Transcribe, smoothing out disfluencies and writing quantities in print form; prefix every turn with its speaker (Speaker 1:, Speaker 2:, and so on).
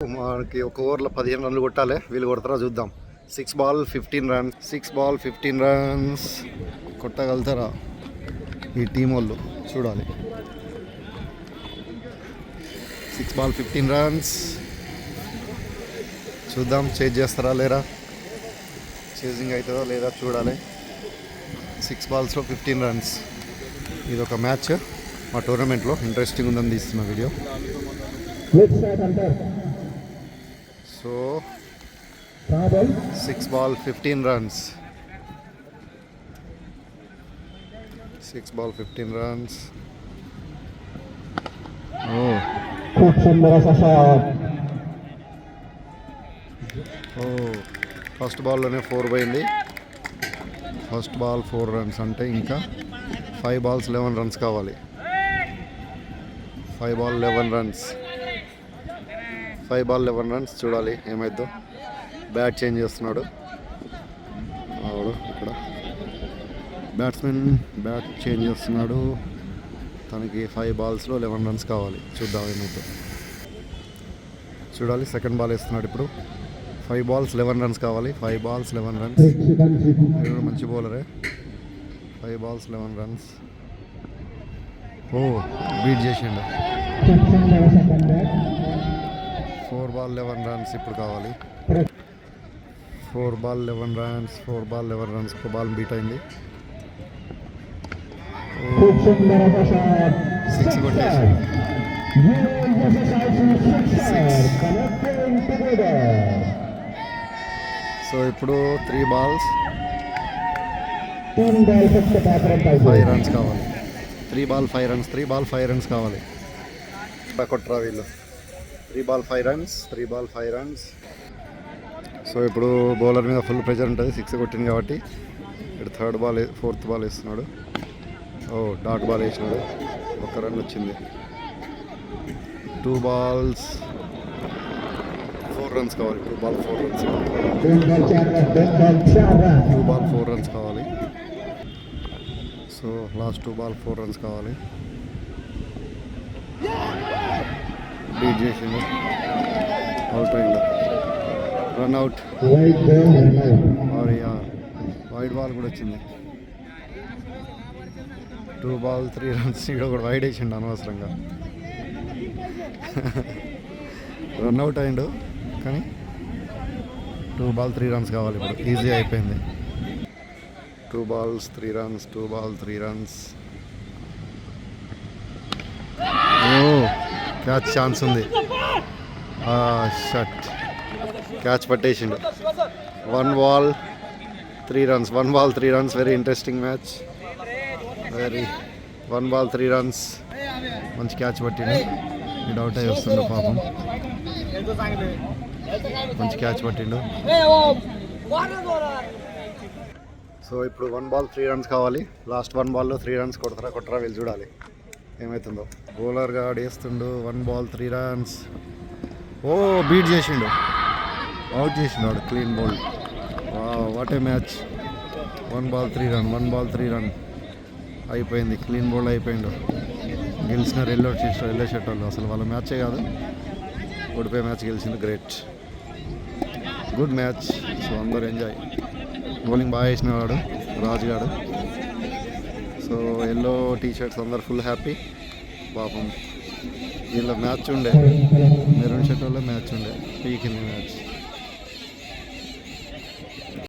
Speaker 1: మనకి ఒక ఓవర్లో 15 రన్లు కొట్టాలి. వీళ్ళు కొడతారా చూద్దాం. 6 బాల్ 15 రన్స్, 6 బాల్ 15 రన్స్ కొట్టగలుగుతారా ఈ టీం వాళ్ళు? చూడాలి. 6 బాల్ 15 రన్స్ చూద్దాం. చేజ్ చేస్తారా లేరా, చేజింగ్ అవుతుందా లేదా చూడాలి. 6 బాల్స్లో 15 రన్స్. ఇది ఒక మ్యాచ్ మా టోర్నమెంట్లో. ఇంట్రెస్టింగ్ ఉందని తీస్తున్న video. So 6 ball 15 runs, 6 ball 15 runs. First బాల్లోనే 4 పోయింది. ఫస్ట్ బాల్ 4 రన్స్ అంటే ఇంకా 5 బాల్స్ 11 రన్స్ కావాలి. 5 బాల్ 11 రన్స్, 5 బాల్ 11 రన్స్. చూడాలి ఏమైద్దో. బ్యాట్ చేంజ్ చేస్తున్నాడు ఆవిడ. ఇక్కడ బ్యాట్స్మెన్ బ్యాట్ చేంజ్ చేస్తున్నాడు. తనకి 5 బాల్స్లో 11 రన్స్ కావాలి. చూద్దాం ఏమైద్దో. చూడాలి. సెకండ్ బాల్ వేస్తున్నాడు ఇప్పుడు. 5 బాల్స్ 11 రన్స్ కావాలి. 5 బాల్స్ 11 రన్స్. మంచి బౌలరే. 5 బాల్స్ 11 రన్స్. బీట్ చేసిండు. 4 బాల్ 11 రన్స్ ఇప్పుడు కావాలి. 4 బాల్ 11 రన్స్, 4 బాల్ 11 రన్స్. ఒక బాల్ బీట్ అయింది. 6 కొట్టేసి 6. సో ఇప్పుడు 3 బాల్స్ 5 రన్స్ కావాలి. 3 బాల్ 5 రన్స్, 3 బాల్ 5 రన్స్ కావాలి. కొట్టరా వీళ్ళు. 3 ball 5 runs, 3 ball 5 runs. So ఇప్పుడు బౌలర్ మీద ఫుల్ ప్రెషర్ ఉంటుంది. 6 కొట్టింది కాబట్టి ఇప్పుడు ఫోర్త్ బాల్ వేస్తున్నాడు. డాట్ బాల్ వేసినాడు. 1 రన్ వచ్చింది. 2 బాల్స్ 4 రన్స్ కావాలి. 2 బాల్ 4 రన్స్. 2 బాల్ 4 రన్స్ కావాలి. సో లాస్ట్ 2 బాల్ 4 రన్స్ కావాలి. బీట్ చేసిండు. అవుట్ అయిండు. రన్అట్. వైడ్ బాల్ కూడా వచ్చింది. 2 బాల్ 3 రన్స్. ఇక్కడ కూడా వైడ్ వేసిండు అనవసరంగా. రన్అట్ అయిండు కానీ 2 బాల్ 3 రన్స్ కావాలి. ఇప్పుడు ఈజీ అయిపోయింది. 2 balls 3 runs, 2 ball 3 runs. Catch chance ఉంది. షట్. క్యాచ్ పట్టేసిండు. 1 ball 3 runs, 1 ball 3 runs. Very interesting match. 1 ball 3 runs. మంచి క్యాచ్ పట్టిండు. డౌట్ అయ్యి వస్తుండు పాపం. మంచి క్యాచ్ పట్టిండు. సో ఇప్పుడు 1 బాల్ 3 రన్స్ కావాలి. లాస్ట్ 1 బాల్లో 3 రన్స్ కొట్టరా వీళ్ళు. చూడాలి ఏమవుతుందో. బౌలర్గా ఆడేస్తుండు. 1 బాల్ 3 రన్స్. బీట్ చేసిండు. అవుట్ చేసిండు వాడు. Clean bowl. What a match. 1 ball 3 run, 1 ball 3 run అయిపోయింది. క్లీన్ బౌల్ అయిపోయిండు. గెలిచినారు ఎల్లో షర్ట్ వాళ్ళు. అసలు వాళ్ళ మ్యాచే కాదు, ఓడిపోయే మ్యాచ్ గెలిచింది. Great, good match. సో అందరూ ఎంజాయ్. బౌలింగ్ బాగా వేసిన వాడు రాజుగాడు. సో ఎల్లో టీ షర్ట్స్ అందరు ఫుల్ హ్యాపీ. పాపం వీళ్ళ మ్యాచ్ ఉండే, మెరూన్ షర్ట్ వల్ల మ్యాచ్ ఉండే. పీకింది మ్యాచ్.